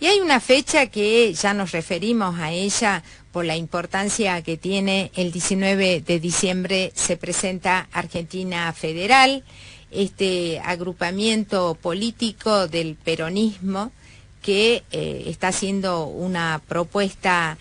Y hay una fecha que ya nos referimos a ella por la importancia que tiene. El 19 de diciembre se presenta Argentina Federal, este agrupamiento político del peronismo que está haciendo una propuesta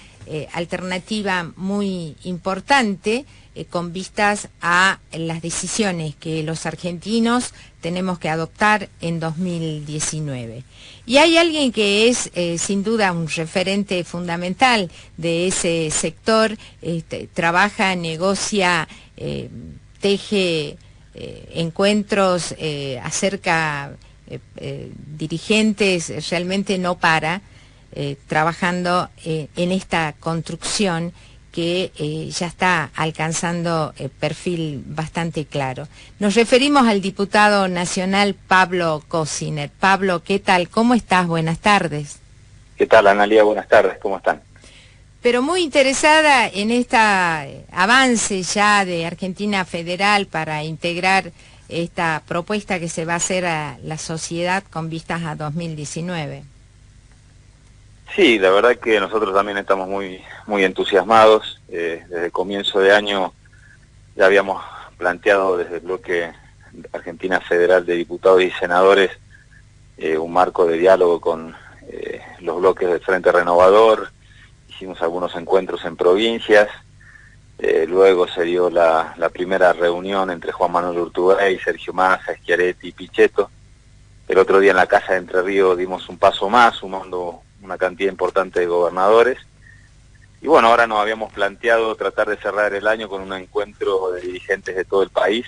alternativa muy importante con vistas a las decisiones que los argentinos tenemos que adoptar en 2019. Y hay alguien que es sin duda un referente fundamental de ese sector, trabaja, negocia, teje encuentros, acerca dirigentes, realmente no para, trabajando en esta construcción que ya está alcanzando perfil bastante claro. Nos referimos al diputado nacional Pablo Cosiner. Pablo, ¿qué tal? ¿Cómo estás? Buenas tardes. ¿Qué tal, Analía? Buenas tardes, ¿cómo están? Pero muy interesada en este avance ya de Argentina Federal para integrar esta propuesta que se va a hacer a la sociedad con vistas a 2019. Sí, la verdad que nosotros también estamos muy entusiasmados. Desde el comienzo de año ya habíamos planteado desde el bloque Argentina Federal de Diputados y Senadores un marco de diálogo con los bloques del Frente Renovador. Hicimos algunos encuentros en provincias. Luego se dio la primera reunión entre Juan Manuel Urtubey, Sergio Massa, Schiaretti y Pichetto. El otro día en la Casa de Entre Ríos dimos un paso más, sumando una cantidad importante de gobernadores. Y bueno, ahora nos habíamos planteado tratar de cerrar el año con un encuentro de dirigentes de todo el país,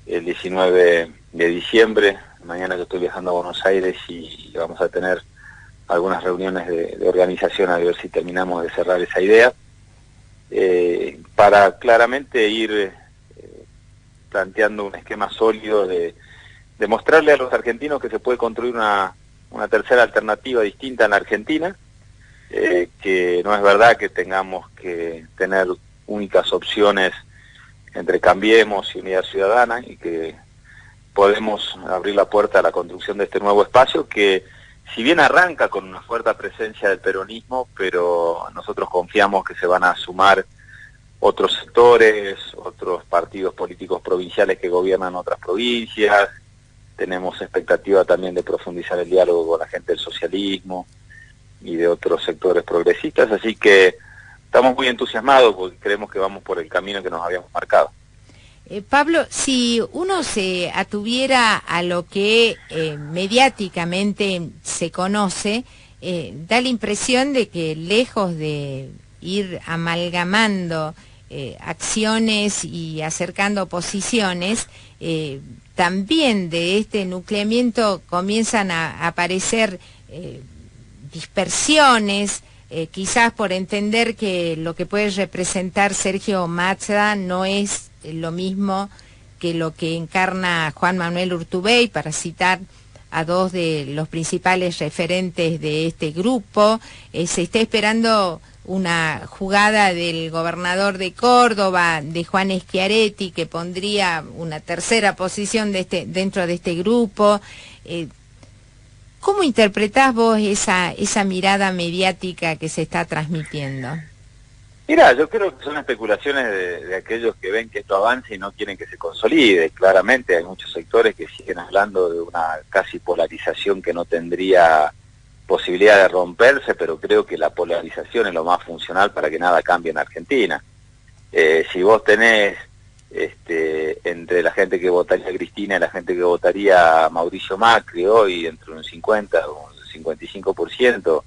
el 19 de diciembre, mañana que estoy viajando a Buenos Aires y vamos a tener algunas reuniones de organización a ver si terminamos de cerrar esa idea, para claramente ir planteando un esquema sólido de mostrarle a los argentinos que se puede construir una tercera alternativa distinta en la Argentina, que no es verdad que tengamos que tener únicas opciones entre Cambiemos y Unidad Ciudadana, y que podemos abrir la puerta a la construcción de este nuevo espacio que, si bien arranca con una fuerte presencia del peronismo, pero nosotros confiamos que se van a sumar otros sectores, otros partidos políticos provinciales que gobiernan otras provincias. Tenemos expectativa también de profundizar el diálogo con la gente del socialismo y de otros sectores progresistas, así que estamos muy entusiasmados porque creemos que vamos por el camino que nos habíamos marcado. Pablo, si uno se atuviera a lo que mediáticamente se conoce, da la impresión de que lejos de ir amalgamando acciones y acercando posiciones, también de este nucleamiento comienzan a aparecer dispersiones, quizás por entender que lo que puede representar Sergio Massa no es lo mismo que lo que encarna Juan Manuel Urtubey, para citar a dos de los principales referentes de este grupo. Se está esperando una jugada del gobernador de Córdoba, de Juan Schiaretti, que pondría una tercera posición dentro de este grupo. ¿Cómo interpretás vos esa mirada mediática que se está transmitiendo? Mira, yo creo que son especulaciones de aquellos que ven que esto avance y no quieren que se consolide. Claramente hay muchos sectores que siguen hablando de una casi polarización que no tendría posibilidad de romperse, pero creo que la polarización es lo más funcional para que nada cambie en Argentina. Si vos tenés entre la gente que votaría a Cristina y la gente que votaría a Mauricio Macri hoy entre un 50 o un 55%,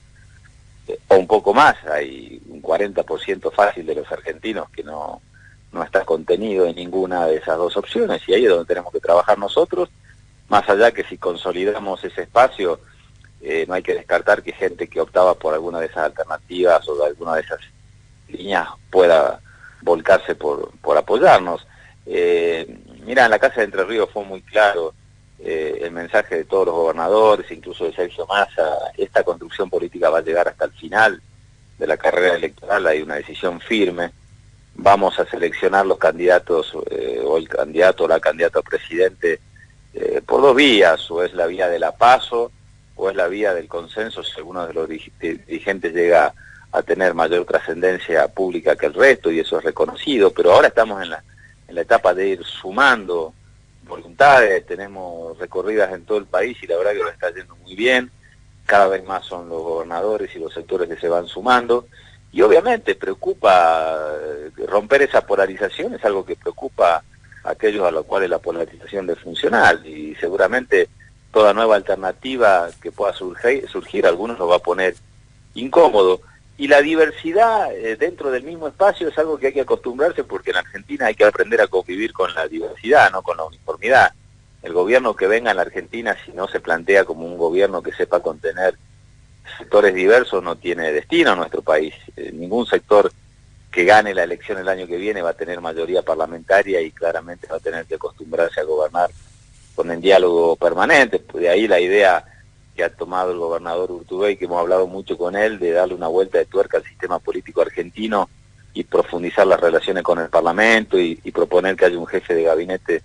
o un poco más, hay un 40% fácil de los argentinos que no está contenido en ninguna de esas dos opciones, y ahí es donde tenemos que trabajar nosotros, más allá que si consolidamos ese espacio, no hay que descartar que gente que optaba por alguna de esas alternativas o de alguna de esas líneas pueda volcarse por apoyarnos. Mira, en la Casa de Entre Ríos fue muy claro el mensaje de todos los gobernadores, incluso de Sergio Massa: esta construcción política va a llegar hasta el final de la carrera electoral, hay una decisión firme, vamos a seleccionar los candidatos, o el candidato o la candidata a presidente, por dos vías, o es la vía de la PASO, o es la vía del consenso si alguno de los dirigentes llega a tener mayor trascendencia pública que el resto, y eso es reconocido, pero ahora estamos en la etapa de ir sumando voluntades, tenemos recorridas en todo el país y la verdad que lo está yendo muy bien, cada vez más son los gobernadores y los sectores que se van sumando, y obviamente preocupa romper esa polarización, es algo que preocupa a aquellos a los cuales la polarización es funcional, y seguramente toda nueva alternativa que pueda surgir algunos lo va a poner incómodo. Y la diversidad dentro del mismo espacio es algo que hay que acostumbrarse, porque en Argentina hay que aprender a convivir con la diversidad, no con la uniformidad. El gobierno que venga en la Argentina, si no se plantea como un gobierno que sepa contener sectores diversos, no tiene destino a nuestro país. Ningún sector que gane la elección el año que viene va a tener mayoría parlamentaria y claramente va a tener que acostumbrarse a gobernar con el diálogo permanente. De ahí la idea que ha tomado el gobernador Urtubey, que hemos hablado mucho con él, de darle una vuelta de tuerca al sistema político argentino y profundizar las relaciones con el Parlamento y proponer que haya un jefe de gabinete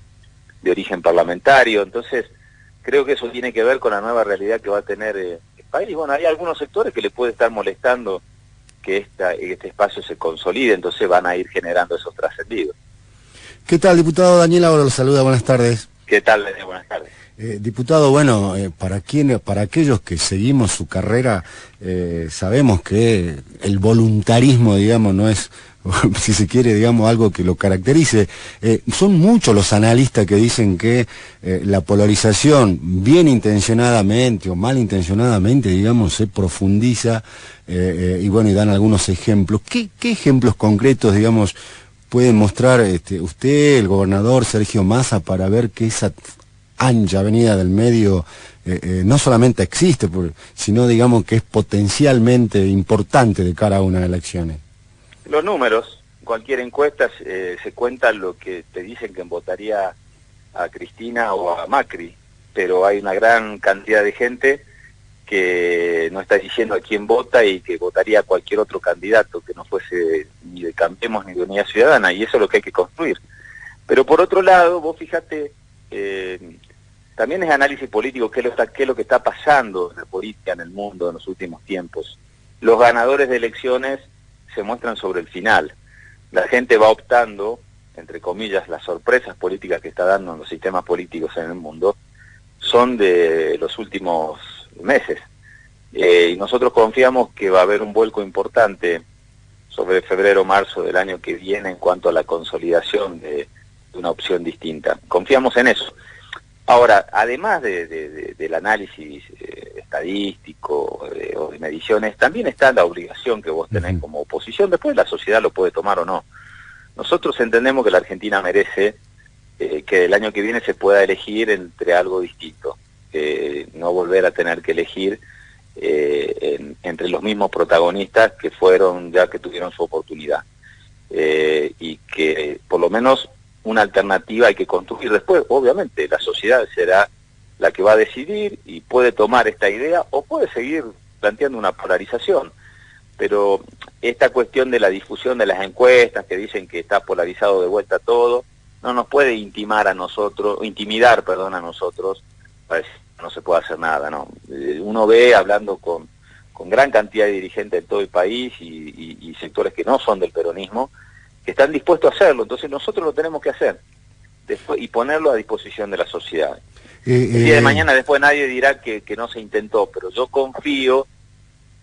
de origen parlamentario. Entonces, creo que eso tiene que ver con la nueva realidad que va a tener el país. Bueno, hay algunos sectores que le puede estar molestando que este espacio se consolide, entonces van a ir generando esos trascendidos. ¿Qué tal, diputado? Daniel ahora lo saluda, buenas tardes. ¿Qué tal, Daniel? Buenas tardes. Diputado, bueno, para aquellos que seguimos su carrera, sabemos que el voluntarismo, digamos, no es, si se quiere, digamos, algo que lo caracterice. Son muchos los analistas que dicen que la polarización, bien intencionadamente o mal intencionadamente, digamos, se profundiza, y bueno, y dan algunos ejemplos. ¿Qué ejemplos concretos, digamos, puede mostrar usted, el gobernador Sergio Massa, para ver que esa ancha avenida del medio no solamente existe, sino digamos que es potencialmente importante de cara a unas elecciones? Los números, cualquier encuesta se cuenta lo que te dicen que votaría a Cristina o a Macri, pero hay una gran cantidad de gente que no está diciendo a quién vota y que votaría a cualquier otro candidato que no fuese ni de Cambiemos ni de Unidad Ciudadana, y eso es lo que hay que construir. Pero por otro lado, vos fíjate, también es análisis político, qué es lo que está pasando en la política en el mundo en los últimos tiempos. Los ganadores de elecciones se muestran sobre el final. La gente va optando, entre comillas, las sorpresas políticas que está dando en los sistemas políticos en el mundo son de los últimos meses. Y nosotros confiamos que va a haber un vuelco importante sobre febrero o marzo del año que viene en cuanto a la consolidación de una opción distinta. Confiamos en eso. Ahora, además del análisis estadístico o de mediciones, también está la obligación que vos tenés como oposición. Después la sociedad lo puede tomar o no. Nosotros entendemos que la Argentina merece que el año que viene se pueda elegir entre algo distinto, no volver a tener que elegir entre los mismos protagonistas que tuvieron su oportunidad, y que por lo menos una alternativa hay que construir. Después, obviamente, la sociedad será la que va a decidir y puede tomar esta idea o puede seguir planteando una polarización. Pero esta cuestión de la difusión de las encuestas que dicen que está polarizado de vuelta todo, no nos puede intimidar a nosotros, para decir que no se puede hacer nada, ¿no? Uno ve, hablando con gran cantidad de dirigentes de todo el país y sectores que no son del peronismo, que están dispuestos a hacerlo. Entonces nosotros lo tenemos que hacer y ponerlo a disposición de la sociedad. El día de mañana después nadie dirá que no se intentó, pero yo confío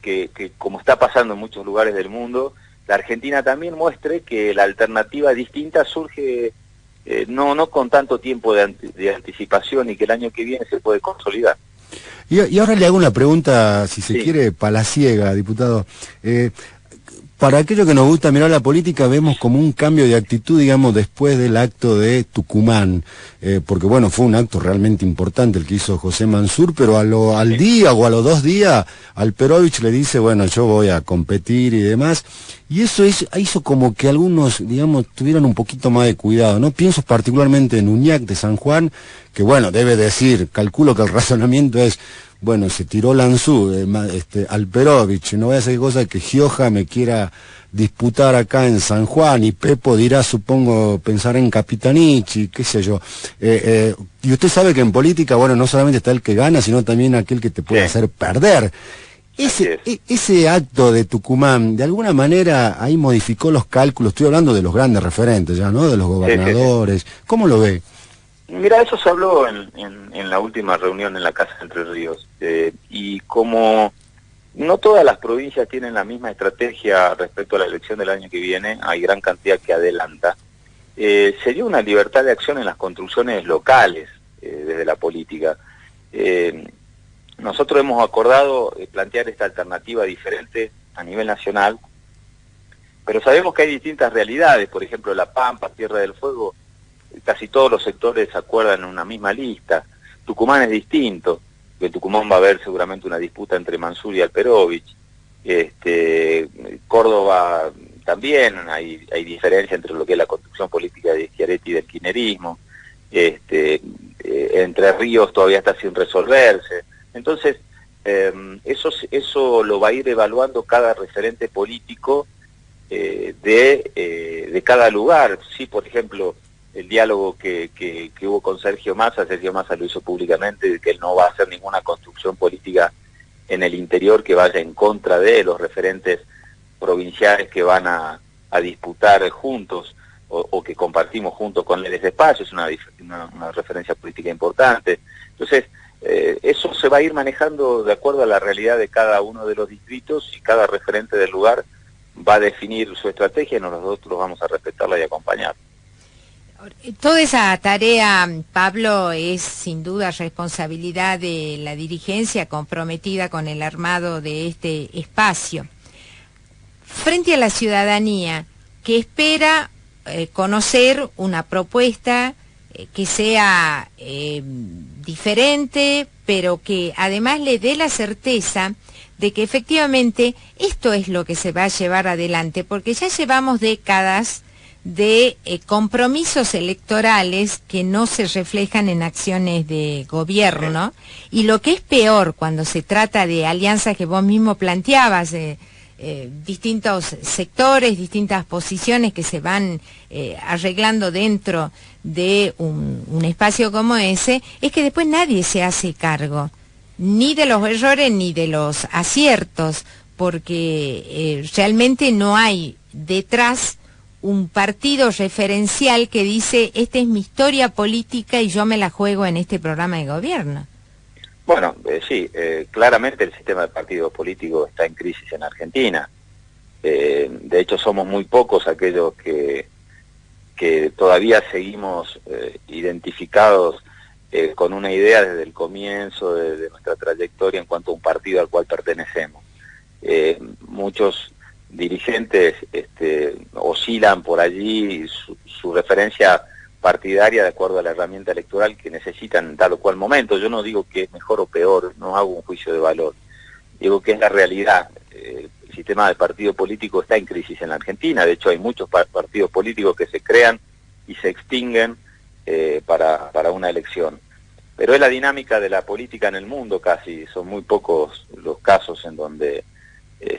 que como está pasando en muchos lugares del mundo, la Argentina también muestre que la alternativa distinta surge no con tanto tiempo de anticipación, y que el año que viene se puede consolidar. Y ahora le hago una pregunta, si se quiere, palaciega, diputado. Para aquellos que nos gusta mirar la política, vemos como un cambio de actitud, digamos, después del acto de Tucumán, porque bueno, fue un acto realmente importante el que hizo José Mansur, pero al día o a los 2 días, Alperovich le dice, bueno, yo voy a competir y demás, Y eso hizo como que algunos, digamos, tuvieran un poquito más de cuidado, ¿no? Pienso particularmente en Uñac de San Juan, que bueno, debe decir, calculo que el razonamiento es, bueno, se tiró Lanzú, Alperovich, no voy a hacer cosa que Gioja me quiera disputar acá en San Juan, y Pepo dirá, supongo, pensar en Capitanichi, qué sé yo. Y usted sabe que en política, bueno, no solamente está el que gana, sino también aquel que te puede hacer perder. Ese acto de Tucumán, de alguna manera, ahí modificó los cálculos. Estoy hablando de los grandes referentes ya, ¿no? De los gobernadores. ¿Cómo lo ve? Mira, eso se habló en la última reunión en la Casa de Entre Ríos. Y como no todas las provincias tienen la misma estrategia respecto a la elección del año que viene, hay gran cantidad que adelanta, se dio una libertad de acción en las construcciones locales desde la política. Nosotros hemos acordado plantear esta alternativa diferente a nivel nacional, pero sabemos que hay distintas realidades. Por ejemplo, La Pampa, Tierra del Fuego, casi todos los sectores se acuerdan en una misma lista. Tucumán es distinto, en Tucumán va a haber seguramente una disputa entre Mansur y Alperovich. Córdoba también hay diferencia entre lo que es la construcción política de Schiaretti y del kirchnerismo. Entre Ríos todavía está sin resolverse. Entonces, eso lo va a ir evaluando cada referente político de cada lugar. Sí, por ejemplo, el diálogo que hubo con Sergio Massa lo hizo públicamente, de que él no va a hacer ninguna construcción política en el interior que vaya en contra de los referentes provinciales que van a disputar juntos o que compartimos juntos con él ese espacio. Es una referencia política importante. Entonces, eso se va a ir manejando de acuerdo a la realidad de cada uno de los distritos, y cada referente del lugar va a definir su estrategia y nosotros vamos a respetarla y acompañar. Toda esa tarea, Pablo, es sin duda responsabilidad de la dirigencia comprometida con el armado de este espacio. Frente a la ciudadanía que espera conocer una propuesta que sea diferente, pero que además le dé la certeza de que efectivamente esto es lo que se va a llevar adelante, porque ya llevamos décadas de compromisos electorales que no se reflejan en acciones de gobierno, y lo que es peor cuando se trata de alianzas que vos mismo planteabas, distintos sectores, distintas posiciones que se van arreglando dentro de un espacio como ese, es que después nadie se hace cargo, ni de los errores ni de los aciertos, porque realmente no hay detrás un partido referencial que dice, esta es mi historia política y yo me la juego en este programa de gobierno. Bueno, sí, claramente el sistema de partidos políticos está en crisis en Argentina. De hecho, somos muy pocos aquellos que todavía seguimos identificados con una idea desde el comienzo de nuestra trayectoria en cuanto a un partido al cual pertenecemos. Muchos dirigentes oscilan por allí su referencia partidaria de acuerdo a la herramienta electoral que necesitan en tal o cual momento. Yo no digo que es mejor o peor, no hago un juicio de valor, digo que es la realidad. El sistema de partido político está en crisis en la Argentina. De hecho, hay muchos partidos políticos que se crean y se extinguen para una elección. Pero es la dinámica de la política en el mundo casi. Son muy pocos los casos en donde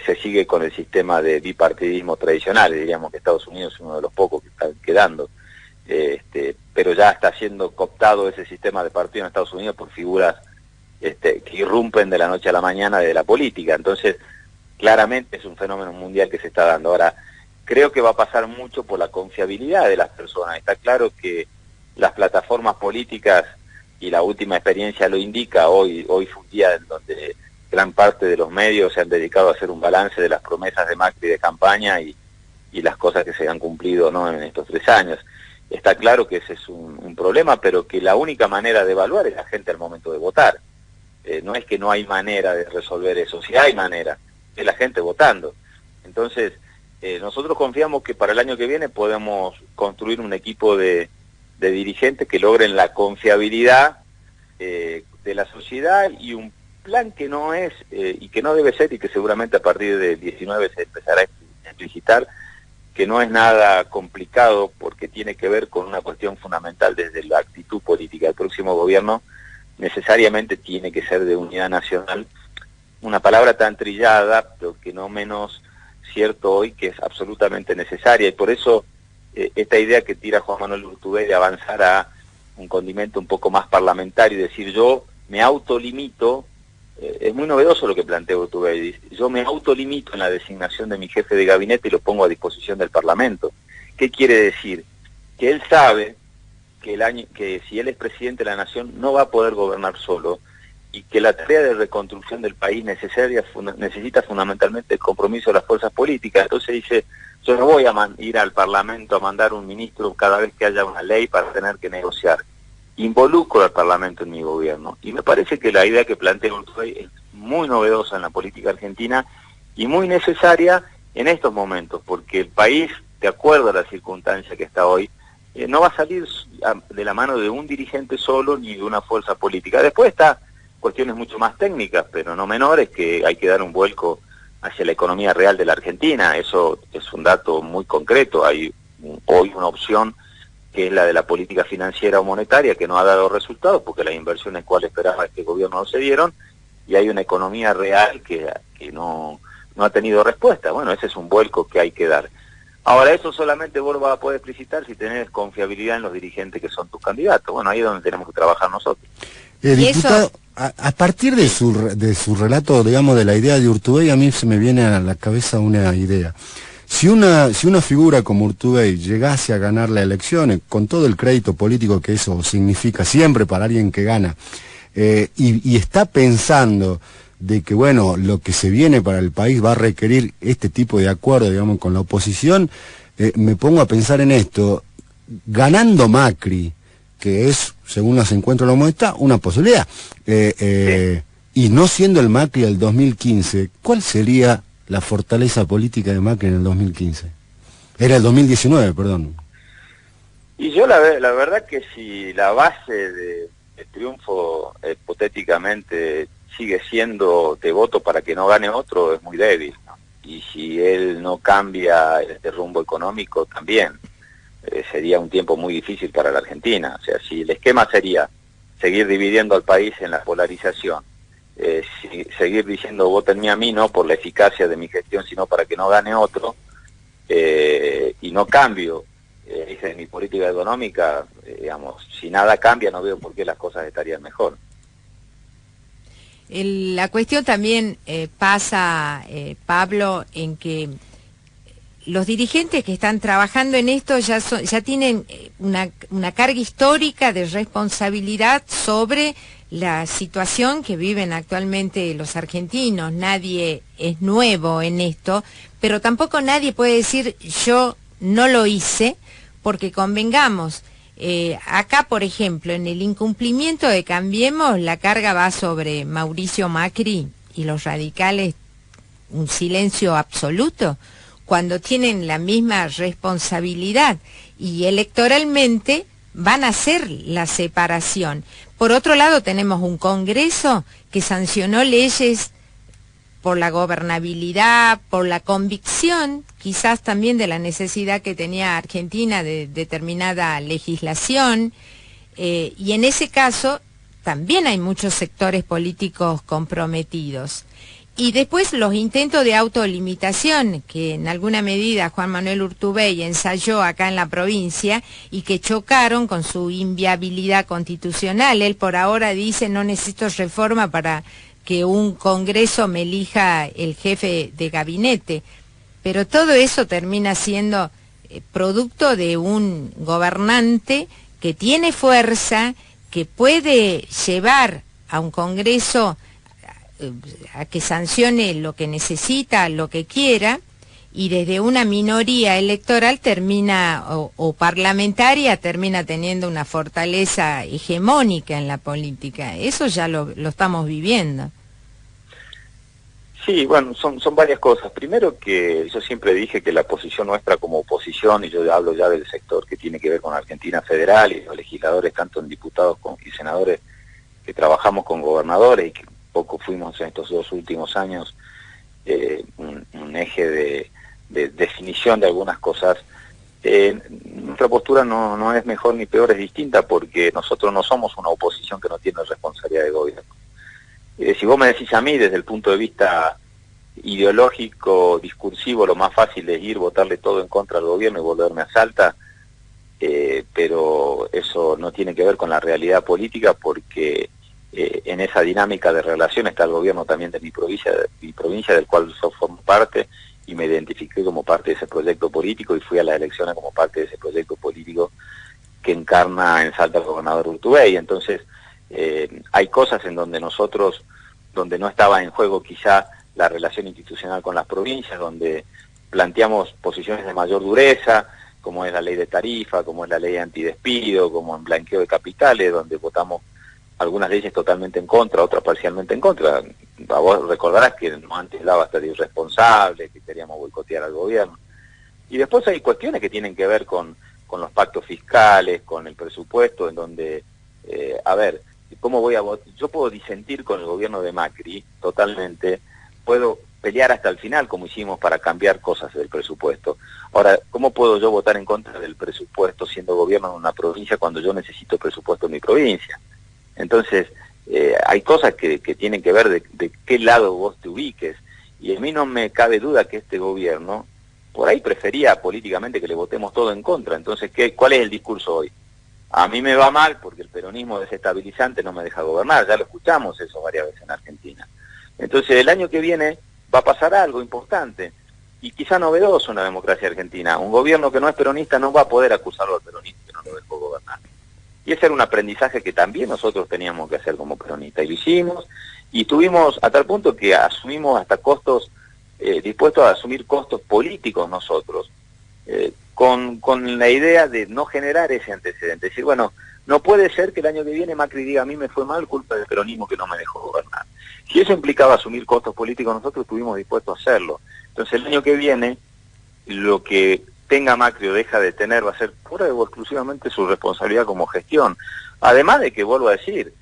se sigue con el sistema de bipartidismo tradicional. Diríamos que Estados Unidos es uno de los pocos que están quedando. Pero ya está siendo cooptado ese sistema de partido en Estados Unidos por figuras que irrumpen de la noche a la mañana de la política. Entonces, claramente es un fenómeno mundial que se está dando. Ahora, creo que va a pasar mucho por la confiabilidad de las personas. Está claro que las plataformas políticas, y la última experiencia lo indica, hoy fue un día en donde gran parte de los medios se han dedicado a hacer un balance de las promesas de Macri de campaña y las cosas que se han cumplido, ¿no?, en estos 3 años. Está claro que ese es un problema, pero que la única manera de evaluar es la gente al momento de votar. No es que no hay manera de resolver eso, sí hay manera, es la gente votando. Entonces, nosotros confiamos que para el año que viene podemos construir un equipo de dirigentes que logren la confiabilidad de la sociedad, y un plan que no es y que no debe ser, y que seguramente a partir del 19 se empezará a explicitar que no es nada complicado porque tiene que ver con una cuestión fundamental desde la actitud política. El próximo gobierno necesariamente tiene que ser de unidad nacional, una palabra tan trillada, pero que no menos cierto hoy, que es absolutamente necesaria, y por eso esta idea que tira Juan Manuel Urtubey de avanzar a un condimento un poco más parlamentario y decir yo me autolimito, es muy novedoso lo que plantea Urtubey. Yo me autolimito en la designación de mi jefe de gabinete y lo pongo a disposición del Parlamento. ¿Qué quiere decir? Que él sabe que si él es presidente de la Nación no va a poder gobernar solo y que la tarea de reconstrucción del país necesita fundamentalmente el compromiso de las fuerzas políticas. Entonces dice, yo no voy a ir al Parlamento a mandar un ministro cada vez que haya una ley para tener que negociar. Involucro al Parlamento en mi gobierno. Y me parece que la idea que plantea Urtubey es muy novedosa en la política argentina y muy necesaria en estos momentos, porque el país, de acuerdo a la circunstancia que está hoy, no va a salir de la mano de un dirigente solo ni de una fuerza política. Después está cuestiones mucho más técnicas, pero no menores, que hay que dar un vuelco hacia la economía real de la Argentina. Eso es un dato muy concreto. Hay hoy una opción que es la de la política financiera o monetaria, que no ha dado resultados porque las inversiones cuales esperaba este gobierno no se dieron, y hay una economía real que no ha tenido respuesta. Bueno, ese es un vuelco que hay que dar. Ahora, eso solamente vos lo vas a poder explicitar si tenés confiabilidad en los dirigentes que son tus candidatos. Bueno, ahí es donde tenemos que trabajar nosotros. Diputado, a partir de su relato, digamos, de la idea de Urtubey, a mí se me viene a la cabeza una idea. Si una figura como Urtubey llegase a ganar la elección, con todo el crédito político que eso significa siempre para alguien que gana, y está pensando de que, bueno, lo que se viene para el país va a requerir este tipo de acuerdo, digamos, con la oposición, me pongo a pensar en esto, ganando Macri, que es, según los encuentros de la moneda, una posibilidad, y no siendo el Macri del 2015, ¿cuál sería la fortaleza política de Macri en el 2015? Era el 2019, perdón. Y yo la verdad que si la base de triunfo hipotéticamente sigue siendo de voto para que no gane otro, es muy débil, ¿no? Y si él no cambia este rumbo económico también, sería un tiempo muy difícil para la Argentina. O sea, si el esquema sería seguir dividiendo al país en la polarización, seguir diciendo votenme a mí, no por la eficacia de mi gestión, sino para que no gane otro, y no cambio mi política económica, digamos, si nada cambia no veo por qué las cosas estarían mejor. La cuestión también pasa, Pablo, en que los dirigentes que están trabajando en esto ya tienen una carga histórica de responsabilidad sobre la situación que viven actualmente los argentinos. Nadie es nuevo en esto, pero tampoco nadie puede decir yo no lo hice, porque convengamos, acá por ejemplo en el incumplimiento de Cambiemos la carga va sobre Mauricio Macri y los radicales, un silencio absoluto, cuando tienen la misma responsabilidad y electoralmente van a hacer la separación. Por otro lado tenemos un Congreso que sancionó leyes por la gobernabilidad, por la convicción, quizás también de la necesidad que tenía Argentina de determinada legislación, y en ese caso también hay muchos sectores políticos comprometidos. Y después los intentos de autolimitación, que en alguna medida Juan Manuel Urtubey ensayó acá en la provincia y que chocaron con su inviabilidad constitucional. Él por ahora dice no necesito reforma para que un Congreso me elija el jefe de gabinete. Pero todo eso termina siendo producto de un gobernante que tiene fuerza, que puede llevar a un Congreso a que sancione lo que necesita, lo que quiera, y desde una minoría electoral termina, o parlamentaria, termina teniendo una fortaleza hegemónica en la política. Eso ya lo estamos viviendo. Sí, bueno, son varias cosas. Primero que yo siempre dije que la posición nuestra como oposición, y yo hablo ya del sector que tiene que ver con Argentina Federal y los legisladores, tanto en diputados y senadores, que trabajamos con gobernadores y que poco fuimos en estos 2 últimos años un eje de definición de algunas cosas. Nuestra postura no es mejor ni peor, es distinta, porque nosotros no somos una oposición que no tiene responsabilidad de gobierno. Si vos me decís a mí, desde el punto de vista ideológico, discursivo, lo más fácil es ir, votarle todo en contra al gobierno y volverme a Salta, pero eso no tiene que ver con la realidad política, porque en esa dinámica de relación está el gobierno también de mi provincia, del cual yo formo parte, y me identifiqué como parte de ese proyecto político y fui a las elecciones como parte de ese proyecto político que encarna en Salta el gobernador Urtubey. Entonces, hay cosas en donde nosotros, donde no estaba en juego quizá la relación institucional con las provincias, donde planteamos posiciones de mayor dureza, como es la ley de tarifa, como es la ley antidespido, como en blanqueo de capitales, donde votamos algunas leyes totalmente en contra, otras parcialmente en contra. Vos recordarás que antes hablaba hasta de irresponsables, que queríamos boicotear al gobierno. Y después hay cuestiones que tienen que ver con los pactos fiscales, con el presupuesto, en donde, a ver, ¿cómo voy a votar? Yo puedo disentir con el gobierno de Macri totalmente, puedo pelear hasta el final como hicimos para cambiar cosas del presupuesto. Ahora, ¿cómo puedo yo votar en contra del presupuesto siendo gobierno en una provincia cuando yo necesito presupuesto en mi provincia? Entonces, hay cosas que tienen que ver de qué lado vos te ubiques, y a mí no me cabe duda que este gobierno por ahí prefería políticamente que le votemos todo en contra. Entonces, ¿cuál es el discurso hoy? A mí me va mal porque el peronismo desestabilizante no me deja gobernar, ya lo escuchamos eso varias veces en Argentina. Entonces, el año que viene va a pasar algo importante, y quizá novedoso en la democracia argentina. Un gobierno que no es peronista no va a poder acusarlo al peronismo que no lo dejó gobernar. Y ese era un aprendizaje que también nosotros teníamos que hacer como peronistas, y lo hicimos, y estuvimos a tal punto que asumimos hasta costos, dispuestos a asumir costos políticos nosotros, con la idea de no generar ese antecedente. Es decir, bueno, no puede ser que el año que viene Macri diga a mí me fue mal culpa del peronismo que no me dejó gobernar. Si eso implicaba asumir costos políticos, nosotros estuvimos dispuestos a hacerlo. Entonces el año que viene, lo que tenga Macri o deja de tener va a ser pura o exclusivamente su responsabilidad como gestión. Además de que, vuelvo a decir,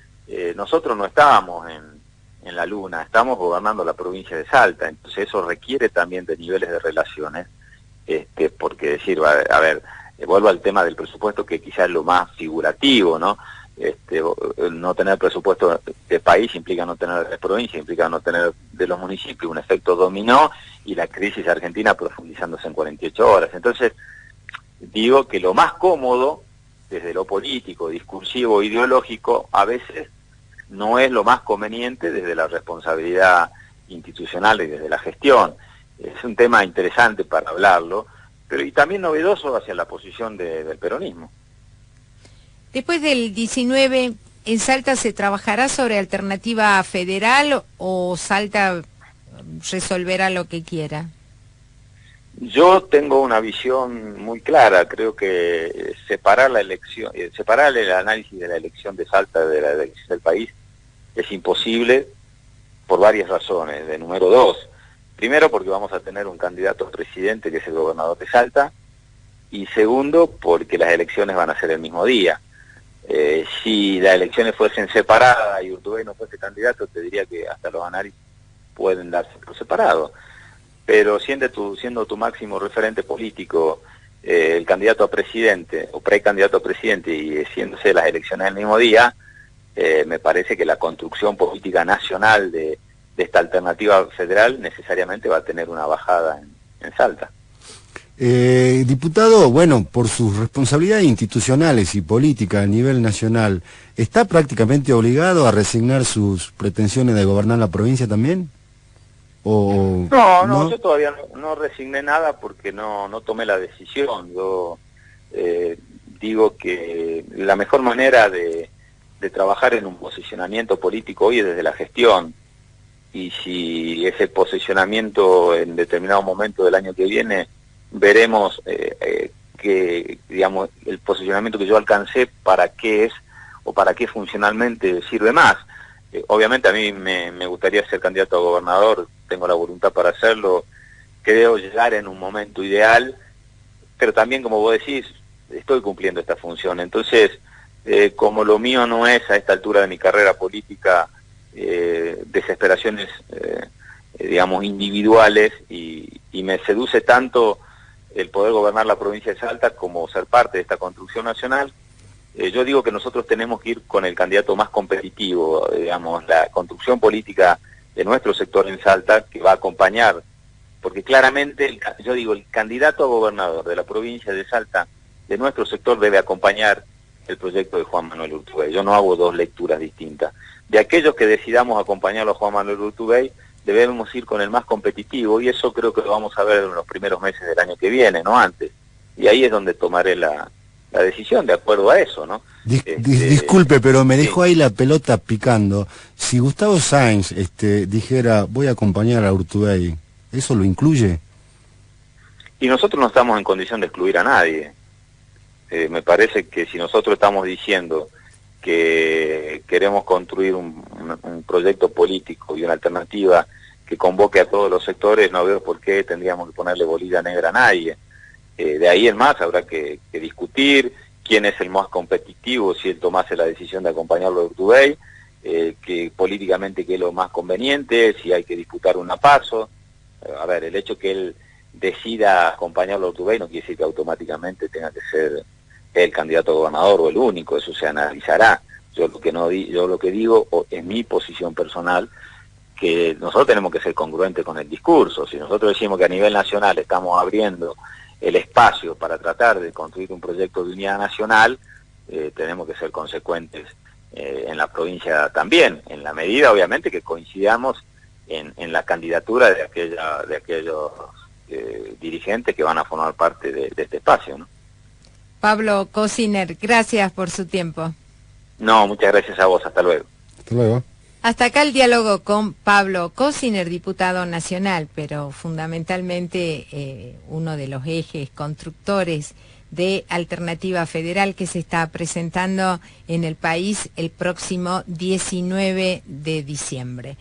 nosotros no estábamos en la luna, estamos gobernando la provincia de Salta, entonces eso requiere también de niveles de relaciones, porque decir, a ver, vuelvo al tema del presupuesto, que quizás es lo más figurativo, ¿no? No tener presupuesto de país implica no tener de provincia, implica no tener de los municipios, un efecto dominó, y la crisis argentina profundizándose en 48 horas. Entonces, digo que lo más cómodo, desde lo político, discursivo, ideológico, a veces no es lo más conveniente desde la responsabilidad institucional y desde la gestión. Es un tema interesante para hablarlo, pero y también novedoso hacia la posición del peronismo. Después del 19, ¿en Salta se trabajará sobre alternativa federal o Salta resolverá lo que quiera? Yo tengo una visión muy clara. Creo que separar la elección, separar el análisis de la elección de Salta de la elección del país es imposible por varias razones. De número 2, primero porque vamos a tener un candidato a presidente que es el gobernador de Salta, y segundo porque las elecciones van a ser el mismo día. Si las elecciones fuesen separadas y Urtubey no fuese candidato, te diría que hasta los análisis pueden darse por separado. Pero siendo tu máximo referente político el candidato a presidente o precandidato a presidente, y siéndose las elecciones el mismo día, me parece que la construcción política nacional de esta alternativa federal necesariamente va a tener una bajada en Salta. Diputado, bueno, por sus responsabilidades institucionales y políticas a nivel nacional, ¿está prácticamente obligado a resignar sus pretensiones de gobernar la provincia también? No, yo todavía no resigné nada porque no tomé la decisión. Yo digo que la mejor manera de trabajar en un posicionamiento político hoy es desde la gestión, y si ese posicionamiento en determinado momento del año que viene veremos que, digamos, el posicionamiento que yo alcancé para qué es o para qué funcionalmente sirve más. Obviamente a mí me gustaría ser candidato a gobernador, tengo la voluntad para hacerlo, creo llegar en un momento ideal, pero también, como vos decís, estoy cumpliendo esta función. Entonces, como lo mío no es a esta altura de mi carrera política desesperaciones, digamos, individuales y y me seduce tanto el poder gobernar la provincia de Salta como ser parte de esta construcción nacional. Yo digo que nosotros tenemos que ir con el candidato más competitivo, digamos, la construcción política de nuestro sector en Salta, que va a acompañar, porque claramente, yo digo, el candidato a gobernador de la provincia de Salta, de nuestro sector, debe acompañar el proyecto de Juan Manuel Urtubey. Yo no hago dos lecturas distintas. De aquellos que decidamos acompañarlo a Juan Manuel Urtubey, debemos ir con el más competitivo, y eso creo que lo vamos a ver en los primeros meses del año que viene, no antes. Y ahí es donde tomaré la decisión de acuerdo a eso, ¿no? Disculpe, pero me dejó ahí la pelota picando. Si Gustavo Sáenz dijera, voy a acompañar a Urtubey, ¿eso lo incluye? Y nosotros no estamos en condición de excluir a nadie. Me parece que si nosotros estamos diciendo que queremos construir un proyecto político y una alternativa que convoque a todos los sectores, no veo por qué tendríamos que ponerle bolilla negra a nadie. De ahí en más habrá que discutir quién es el más competitivo, si él tomase la decisión de acompañarlo a Urtubey, que políticamente qué es lo más conveniente, si hay que disputar una paso. A ver, el hecho que él decida acompañarlo a Urtubey no quiere decir que automáticamente tenga que ser el candidato a gobernador o el único, eso se analizará. Yo lo que digo es mi posición personal, que nosotros tenemos que ser congruentes con el discurso. Si nosotros decimos que a nivel nacional estamos abriendo el espacio para tratar de construir un proyecto de unidad nacional, tenemos que ser consecuentes en la provincia también, en la medida obviamente que coincidamos en la candidatura de aquellos dirigentes que van a formar parte de este espacio, ¿no? Pablo Cosiner, gracias por su tiempo. No, muchas gracias a vos, hasta luego. Hasta luego. Hasta acá el diálogo con Pablo Cosiner, diputado nacional, pero fundamentalmente uno de los ejes constructores de Alternativa Federal que se está presentando en el país el próximo 19 de diciembre.